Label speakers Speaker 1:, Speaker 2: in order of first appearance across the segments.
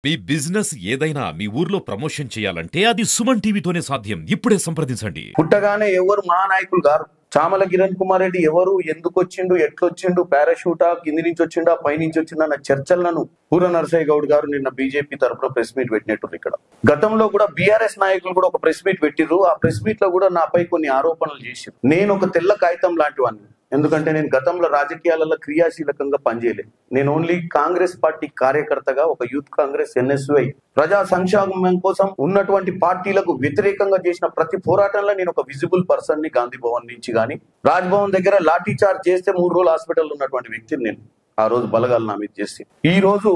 Speaker 1: మీ business ఏదైనా మీ ఊర్లో promotion చేయాలంటే అది సుమన్ టీవీతోనే సాధ్యం. ఇప్పుడే సంప్రదించండి.
Speaker 2: పుట్టగానే ఎవరు మహానాయకులు గారు. చామల కిరణ్ కుమార్ రెడ్డి ఎవరు, ఎందుకు వచ్చిండు, ఎట్లొచ్చిండు, పారాషూటా, కింది నుంచి వచ్చిండా, పై నుంచి వచ్చిండా అన్న చర్చలను పూర నరసయ్య గౌడ్ గారు నిన్న బీజేపీ తరఫున ప్రెస్ మీట్ పెట్టినట్టు. ఇక్కడ గతంలో కూడా బీఆర్ఎస్ నాయకులు కూడా ఒక ప్రెస్ మీట్ పెట్టిర్రు. ఆ ప్రెస్ మీట్ లో కూడా నాపై కొన్ని ఆరోపణలు చేశారు. నేను ఒక తెల్ల కాగితం లాంటి వాడిని, ఎందుకంటే నేను గతంలో రాజకీయాలలో క్రియాశీలకంగా పనిచేయలేదు. నేను ఓన్లీ కాంగ్రెస్ పార్టీ కార్యకర్తగా ఒక యూత్ కాంగ్రెస్ ఎన్ఎస్వై ప్రజా సంక్షేమం కోసం ఉన్నటువంటి పార్టీలకు వ్యతిరేకంగా చేసిన ప్రతి పోరాటంలో నేను ఒక విజిబుల్ పర్సన్ ని. గాంధీ భవన్ నుంచి కానీ రాజ్ భవన్ దగ్గర లాఠీ చార్జ్ చేస్తే 3 రోజులు హాస్పిటల్ ఉన్నటువంటి వ్యక్తిని నేను. ఆ రోజు బలగాలు నా మీద చేసి ఈ రోజు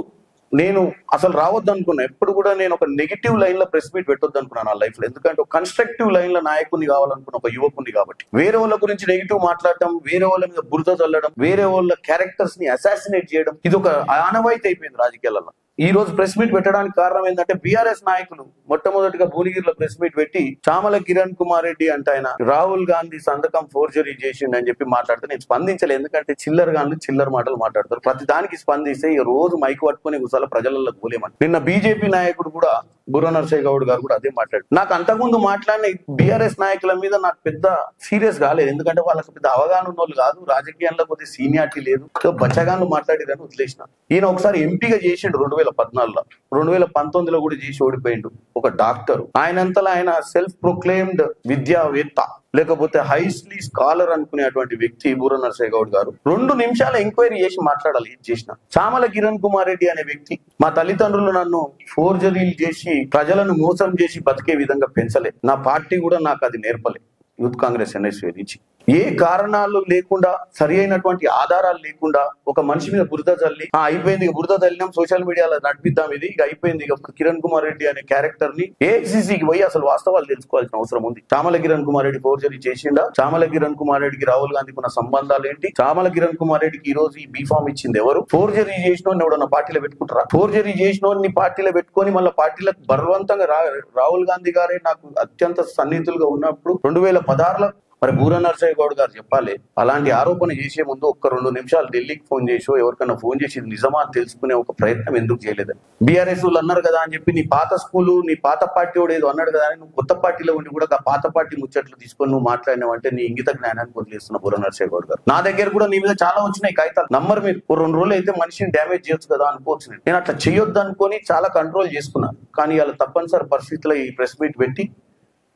Speaker 2: నేను అసలు రావద్దు అనుకున్నా. ఎప్పుడు కూడా నేను ఒక నెగిటివ్ లైన్ లో ప్రెస్ మీట్ పెట్టొద్దు అనుకున్నాను నా లైఫ్ లో. ఎందుకంటే ఒక కన్స్ట్రక్టివ్ లైన్ లో నాయకుని కావాలనుకున్న ఒక యువకుని కాబట్టి. వేరే వాళ్ళ గురించి నెగిటివ్ మాట్లాడటం, వేరే వాళ్ళ మీద బురద చల్లడం, వేరే వాళ్ళ క్యారెక్టర్స్ ని అసాసినేట్ చేయడం, ఇది ఒక ఆనవాయితీ అయిపోయింది రాజకీయాలలో. ఈ రోజు ప్రెస్ మీట్ పెట్టడానికి కారణం ఏంటంటే బీఆర్ఎస్ నాయకులు మొట్టమొదటిగా భువనగిరిలో ప్రెస్ మీట్ పెట్టి చామల కిరణ్ కుమార్ రెడ్డి అంటే ఆయన రాహుల్ గాంధీ సంతకం ఫోర్జరీ చేసిండు అని చెప్పి మాట్లాడితే నేను స్పందించలేదు. ఎందుకంటే చిల్లర గాంధీ చిల్లర మాటలు మాట్లాడతారు. ప్రతి దానికి స్పందిస్తే ఈ రోజు మైకు పట్టుకుని గుసాల ప్రజలలో పోలేమని. నిన్న బీజేపీ నాయకుడు కూడా బుర్ర నరసయ్య గౌడ్ గారు కూడా అదే మాట్లాడు. నాకు అంతకుముందు మాట్లాడిన బీఆర్ఎస్ నాయకుల మీద నాకు పెద్ద సీరియస్ కాలేదు. ఎందుకంటే వాళ్ళకి పెద్ద అవగాహన ఉన్న వాళ్ళు కాదు, రాజకీయాల్లో కొద్దిగా సీనియారిటీ లేదు, బచ్చగాను మాట్లాడిరని వదిలేసిన. ఈయన ఒకసారి ఎంపీగా చేసిండు 2014లో, 2019లో కూడా చేసి ఓడిపోయిండు. ఒక డాక్టర్, ఆయనంతలో ఆయన సెల్ఫ్ ప్రొక్లెయిమ్డ్ విద్యావేత్త, లేకపోతే హైస్లీ స్కాలర్ అనుకునేటువంటి వ్యక్తి బుర్ర నరసయ్య గౌడ్ గారు 2 నిమిషాల ఎంక్వైరీ చేసి మాట్లాడాలి. ఏం చేసిన చామల కిరణ్ కుమార్ రెడ్డి అనే వ్యక్తి మా తల్లిదండ్రులు నన్ను ఫోర్జరీలు చేసి ప్రజలను మోసం చేసి బతికే విధంగా పెంచలే. నా పార్టీ కూడా నాకు అది నేర్పలే. యూత్ కాంగ్రెస్ ఎన్ఎస్వీ నుంచి ఏ కారణాలు లేకుండా, సరి అయినటువంటి ఆధారాలు లేకుండా ఒక మనిషి మీద బురద చల్లి అయిపోయింది, బురద చల్లినాం, సోషల్ మీడియాలో నడిపిద్దాం, ఇది ఇక అయిపోయింది, ఇక కిరణ్ కుమార్ రెడ్డి అనే క్యారెక్టర్ ని ఏఐసిసికి పోయి అసలు వాస్తవాలు తెలుసుకోవాల్సిన అవసరం ఉంది. చామల కిరణ్ కుమార్ రెడ్డి ఫోర్జరీ చేసిండా? చామల కిరణ్ కుమార్ రెడ్డికి రాహుల్ గాంధీకి ఉన్న సంబంధాలు ఏంటి? చామల కిరణ్ కుమార్ రెడ్డికి ఈ రోజు ఈ బీఫామ్ ఇచ్చింది ఎవరు? ఫోర్జరీ చేసిన ఎవడన్నా పార్టీలో పెట్టుకుంటారా? ఫోర్జరీ చేసిన పార్టీలో పెట్టుకొని మళ్ళీ పార్టీలకు బలవంతంగా రాహుల్ గాంధీ గారే నాకు అత్యంత సన్నిహితులుగా ఉన్నప్పుడు 2016లో మరి బూర నరసయ్య గౌడ్ గారు చెప్పాలి. అలాంటి ఆరోపణ చేసే ముందు ఒక్క 2 నిమిషాలు ఢిల్లీకి ఫోన్ చేసో ఎవరికైనా ఫోన్ చేసి నిజమా తెలుసుకునే ఒక ప్రయత్నం ఎందుకు చేయలేదని. బీఆర్ఎస్ వాళ్ళు అన్నారు కదా అని చెప్పి నీ పాత స్కూలు, నీ పాత పార్టీ వాడు ఏదో అన్నాడు కదా అని నువ్వు కొత్త పార్టీలో ఉండి కూడా ఆ పాత పార్టీ ముచ్చట్లు తీసుకొని నువ్వు మాట్లాడినావంటే నీ ఇంగిత జ్ఞానాన్ని వదిలేస్తున్న బూర నరసయ్య గౌడ్ గారు. నా దగ్గర కూడా నీ మీద చాలా వచ్చినాయి కాగితాలు. నంబర్ మీరు 2 రోజులు అయితే మనిషిని డ్యామేజ్ చేయొచ్చు కదా అనుకోవచ్చు. నేను అట్లా చేయొద్దు అనుకొని చాలా కంట్రోల్ చేసుకున్నాను. కానీ ఇలా తప్పనిసరి పరిస్థితుల్లో ఈ ప్రెస్ మీట్ పెట్టి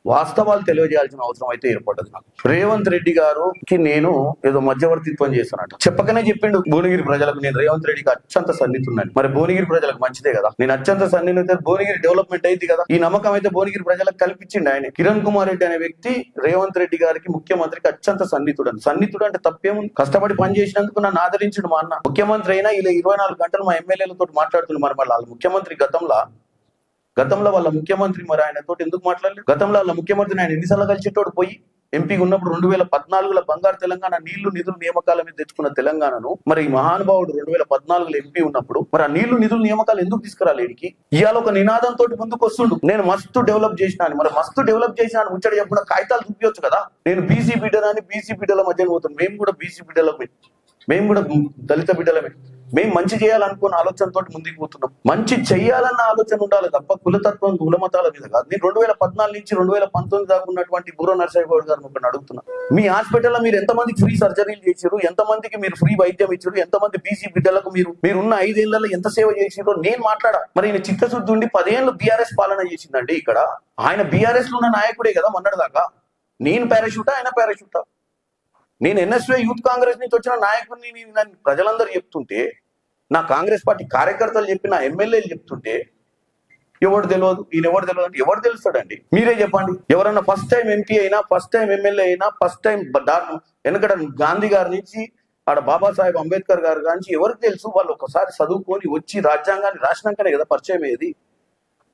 Speaker 2: వాస్తవాలు తెలియజేయాల్సిన అవసరం అయితే ఏర్పడ్డది నాకు. రేవంత్ రెడ్డి గారికి నేను ఏదో మధ్యవర్తిత్వం చేస్తానట చెప్పకనే చెప్పిండు భువనగిరి ప్రజలకు నేను రేవంత్ రెడ్డికి అత్యంత సన్నిహితున్నాను. మరి భువనగిరి ప్రజలకు మంచిదే కదా, నేను అత్యంత సన్నిహిత, భువనగిరి డెవలప్మెంట్ అయింది కదా. ఈ నమ్మకం అయితే భువనగిరి ప్రజలకు కల్పించిండు ఆయన. కిరణ్ కుమార్ రెడ్డి అనే వ్యక్తి రేవంత్ రెడ్డి గారికి, ముఖ్యమంత్రికి అత్యంత సన్నిహితుడు. సన్నిహితుడు అంటే తప్పేముంది? కష్టపడి పని చేసినందుకు నన్ను ఆదరించుడు మా అన్న. ముఖ్యమంత్రి అయినా ఇలా 24 గంటలు మా ఎమ్మెల్యేలతో మాట్లాడుతున్నారు. మరి వాళ్ళ ముఖ్యమంత్రి గతంలో వాళ్ళ ముఖ్యమంత్రి మరి ఆయనతో ఎందుకు మాట్లాడలేదు? గతంలో వాళ్ళ ముఖ్యమంత్రిని ఆయన ఎన్నిసార్లు కలిసేటోడు పోయి ఎంపీగా ఉన్నప్పుడు 2014లో బంగారు తెలంగాణ నీళ్లు నిధులు నియామకాల మీద తెచ్చుకున్న తెలంగాణను మరి ఈ మహానుభావుడు 2014లో ఎంపీ ఉన్నప్పుడు మరి ఆ నీళ్లు నిధులు నియామకాలు ఎందుకు తీసుకురాలేడికి? ఇవాళ ఒక నినాదంతో ముందుకు వస్తుండు, నేను మస్తు డెవలప్ చేసిన అని. మరి మస్తు డెవలప్ చేసిన అని ముచ్చట చెప్పిన కాగితాలు చూపించవచ్చు కదా. నేను బీసీ బిడ్డలని బీసీ బిడ్డల మధ్యన పోతాను. మేము కూడా బీసీ బిడ్డలమే, మేము కూడా దళిత బిడ్డలమే. మేము మంచి చేయాలనుకున్న ఆలోచనతో ముందుకు పోతున్నాం. మంచి చేయాలన్న ఆలోచన ఉండాలి తప్ప కులతత్వం, కులమతాల మీద కాదు. నేను 2014 నుంచి 2019 దాకా ఉన్నటువంటి బూర నరసయ్య గౌడ్ గారిని ఒకటి అడుగుతున్నా. మీ హాస్పిటల్లో మీరు ఎంతమందికి ఫ్రీ సర్జరీలు చేశారు? ఎంతమందికి మీరు ఫ్రీ వైద్యం ఇచ్చారు? ఎంతమంది బీసీ బిడ్డలకు మీరున్న 5 ఏళ్లలో ఎంత సేవ చేసిరో నేను మాట్లాడా. మరి ఈయన చిత్తశుద్ధి ఉండి 10 ఏళ్ళు బీఆర్ఎస్ పాలన చేసిందండి. ఇక్కడ ఆయన బీఆర్ఎస్ లో ఉన్న నాయకుడే కదా మొన్నటి దాకా. నేను పారాషూటా, ఆయన పారాషూటా? నేను ఎన్ఎస్వై యూత్ కాంగ్రెస్ నుంచి వచ్చిన నాయకుడిని ప్రజలందరూ చెప్తుంటే, నా కాంగ్రెస్ పార్టీ కార్యకర్తలు చెప్పి, నా ఎమ్మెల్యేలు చెప్తుంటే ఎవరు తెలియదు, ఈయన ఎవరు తెలియదు అంటే ఎవరు తెలుస్తాడండి? మీరే చెప్పండి. ఎవరన్నా ఫస్ట్ టైం ఎంపీ అయినా, ఫస్ట్ టైం ఎమ్మెల్యే అయినా, ఫస్ట్ టైం వెనకట గాంధీ గారి నుంచి ఆడ బాబాసాహెబ్ అంబేద్కర్ గారు కానీ ఎవరికి తెలుసు? వాళ్ళు ఒకసారి చదువుకొని వచ్చి రాజ్యాంగాన్ని రాసినాకనే కదా పరిచయం అయ్యేది.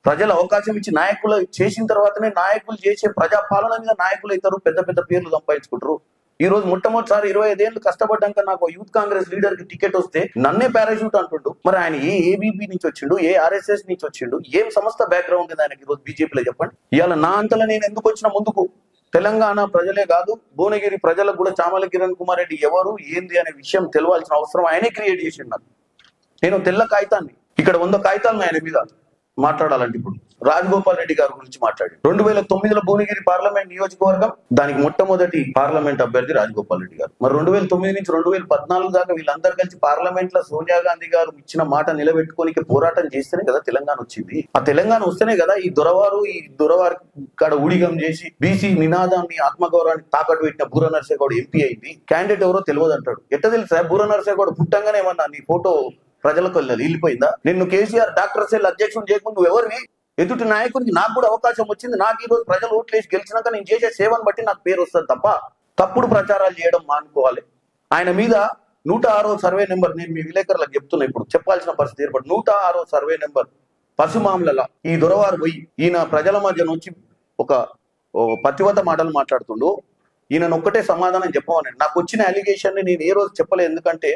Speaker 2: ప్రజలు అవకాశం ఇచ్చి నాయకులు చేసిన తర్వాతనే నాయకులు చేసే ప్రజాపాలన మీద నాయకులు అవుతారు, పెద్ద పెద్ద పేర్లు సంపాదించుకుంటారు. ఈ రోజు మొట్టమొదటిసారి 25 ఏళ్ళు కష్టపడ్డాక నాకు యూత్ కాంగ్రెస్ లీడర్ కి టికెట్ వస్తే నన్నే పారాషూట్ అంటుండు. మరి ఆయన ఏ ఏబీపీ నుంచి వచ్చిండు, ఏ ఆర్ఎస్ఎస్ నుంచి వచ్చిండు, ఏం సంస్థ బ్యాక్గ్రౌండ్ ఉంది ఆయనకి? ఈ రోజు బీజేపీలో చెప్పండి. ఇవాళ నా అంతలో నేను ఎందుకు వచ్చిన ముందుకు? తెలంగాణ ప్రజలే కాదు, భువనగిరి ప్రజలకు కూడా చామల కిరణ్ కుమార్ రెడ్డి ఎవరు ఏంది అనే విషయం తెలవాల్సిన అవసరం ఆయనే క్రియేట్ చేసిండు. నేను తెల్ల కాగితాన్ని, ఇక్కడ 100 కాగితాలు ఆయన మీద మాట్లాడాలంటే ఇప్పుడు రాజగోపాల్ రెడ్డి గారి గురించి మాట్లాడి 2009లో భువనగిరి పార్లమెంట్ నియోజకవర్గం దానికి మొట్టమొదటి పార్లమెంట్ అభ్యర్థి రాజగోపాల్ రెడ్డి గారు. మరి 2009 నుంచి 2014 దాకా వీళ్ళందరూ కలిసి పార్లమెంట్ లో సోనియా గాంధీ గారు ఇచ్చిన మాట నిలబెట్టుకోనికి పోరాటం చేస్తేనే కదా తెలంగాణ వచ్చింది. ఆ తెలంగాణ వస్తేనే కదా ఈ దొరవారు కాడ ఊడిగం చేసి బీసీ నినాదాన్ని ఆత్మగౌరవాన్ని తాకట్టు పెట్టిన బూర నరసింహ గౌడ్ ఎంపీ అయింది. క్యాండిడేట్ ఎవరో తెలియదు అంటాడు. ఎట్లా తెలుసా బూర నరసింహ గౌడ్ పుట్టంగానే ఏమన్నా నీ ఫోటో ప్రజలకు వెళ్ళిపోయిందా? నిన్ను కేసీఆర్ డాక్టర్ సెల్ అధ్యక్షుడు చేయకుండా నువ్వు ఎవరివి? ఎదుటి నాయకుడికి నాకు కూడా అవకాశం వచ్చింది, నాకు ఈ రోజు ప్రజలు ఓట్లేసి గెలిచినాక నేను చేసే సేవను బట్టి నాకు పేరు వస్తుంది తప్ప తప్పుడు ప్రచారాలు చేయడం మానుకోవాలి. ఆయన మీద 106వ సర్వే నెంబర్, నేను మీ విలేకరులకు చెప్తున్నా, ఇప్పుడు చెప్పాల్సిన పరిస్థితి ఏర్పడి 106వ సర్వే నెంబర్ పశుమాముల ఈ దొరవారు పోయి ఈయన ప్రజల మధ్య నుంచి ఒక పతివత మాటలు మాట్లాడుతుండు. ఈయన ఒక్కటే సమాధానం చెప్పమని నాకు వచ్చిన అలిగేషన్ ని నేను ఏ రోజు చెప్పలేదు. ఎందుకంటే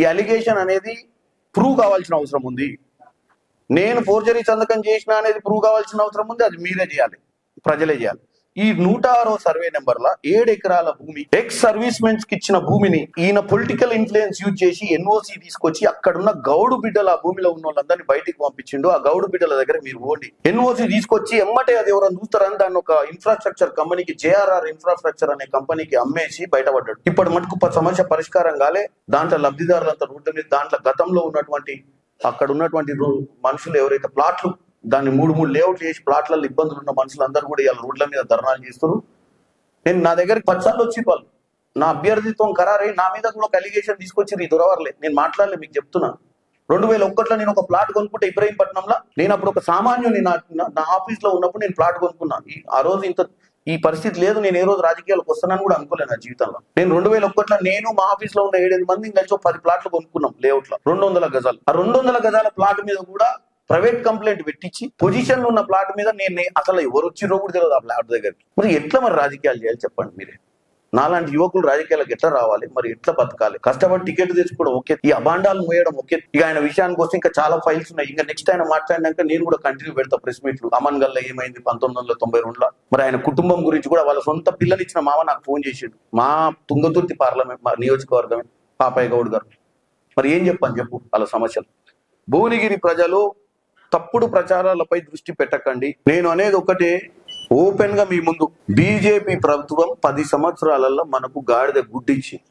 Speaker 2: ఈ అలిగేషన్ అనేది ప్రూవ్ కావాల్సిన అవసరం ఉంది. నేను ఫోర్జరీ సంతకం చేసిన అనేది ప్రూవ్ కావాల్సిన అవసరం ఉంది. అది మీరే చేయాలి, ప్రజలే చేయాలి. ఈ 106వ సర్వే నెంబర్ లా 7 ఎకరాల భూమి ఎక్స్ సర్వీస్ మెన్స్ కి ఇచ్చిన భూమిని ఈయన పొలిటికల్ ఇన్ఫ్లుయెన్స్ యూజ్ చేసి ఎన్ఓసి తీసుకొచ్చి అక్కడున్న గౌడు బిడ్డల ఆ భూమిలో ఉన్న వాళ్ళందరినీ బయటికి పంపించిండు. ఆ గౌడు బిడ్డల దగ్గర మీరు ఓడి ఎన్ఓసి తీసుకొచ్చి ఎమ్మటే అది ఎవరైనా చూస్తారని దాన్ని ఒక ఇన్ఫ్రాస్ట్రక్చర్ కంపెనీకి జేఆర్ఆర్ ఇన్ఫ్రాస్ట్రక్చర్ అనే కంపెనీకి అమ్మేసి బయటపడ్డాడు. ఇప్పటి మటుకు సమస్య పరిష్కారం కాలే. దాంట్లో లబ్ధిదారులంతా రోడ్డు మీద, దాంట్లో గతంలో ఉన్నటువంటి అక్కడ ఉన్నటువంటి మనుషులు ఎవరైతే ప్లాట్లు దాన్ని 3 లేఅవుట్ చేసి ప్లాట్లలో ఇబ్బందులు ఉన్న మనుషులందరూ కూడా ఇలా రోడ్ల మీద ధర్నాలు చేస్తారు. నేను నా దగ్గరికి 10 సార్లు వచ్చి వాళ్ళు నా అభ్యర్థిత్వం ఖరారై నా మీద కూడా ఒక అలిగేషన్ తీసుకొచ్చి ఈ దొరవర్లే, నేను మాట్లాడలే, మీకు చెప్తున్నాను. 2001లో నేను ఒక ప్లాట్ కొనుక్కుంటే ఇబ్రహీంపట్నంలో, నేను అప్పుడు ఒక సామాన్యుని నా ఆఫీస్ లో ఉన్నప్పుడు నేను ప్లాట్ కొనుక్కున్నాను. ఆ రోజు ఈ పరిస్థితి లేదు. నేను ఏ రోజు రాజకీయాలకు వస్తానని కూడా అనుకోలేదు నా జీవితంలో. నేను 2001లో నేను మా ఆఫీస్ లో ఉన్న 7-8 మంది కలిసి 10 ప్లాట్లు కొనుక్కున్నాం లేఅవుట్ లో 200 గజాలు. ఆ 200 గజాల ప్లాట్ మీద కూడా ప్రైవేట్ కంప్లైంట్ పెట్టించి పొజిషన్ ఉన్న ప్లాట్ మీద నేను అసలు ఎవరు వచ్చిరో కూడా తెలియదు ఆ ప్లాట్ దగ్గరికి. మరి ఎట్లా మరి రాజకీయాలు చేయాలి చెప్పండి మీరే? నాలాంటి యువకులు రాజకీయాలకు ఎట్లా రావాలి, మరి ఎట్లా బతకాలి? కష్టపడి టికెట్ తెచ్చుకోవడం ఓకే, ఈ అబాండాలు మోయడం ఓకే. ఇక ఆయన విషయానికి వస్తే ఇంకా చాలా ఫైల్స్ ఉన్నాయి. ఇంకా నెక్స్ట్ ఆయన మాట్లాడినాక నేను కూడా కంటిన్యూ పెడతా ప్రెస్ మీట్లు. అమన్ గల్లా ఏమైంది 1992లో, మరి ఆయన కుటుంబం గురించి కూడా వాళ్ళ సొంత పిల్లనిచ్చిన మామ నాకు ఫోన్ చేసిండు. మా తుంగతుర్తి పార్లమెంట్ నియోజకవర్గమే పాపయ్య గౌడ్ గారు. మరి ఏం చెప్పు వాళ్ళ సమస్యలు. భువనగిరి ప్రజలు తప్పుడు ప్రచారాలపై దృష్టి పెట్టకండి. నేను అనేది ఒకటే ఓపెన్ గా మీ ముందు, బీజేపీ ప్రభుత్వం 10 సంవత్సరాలలో మనకు గాడిద గుడ్డిచ్చింది.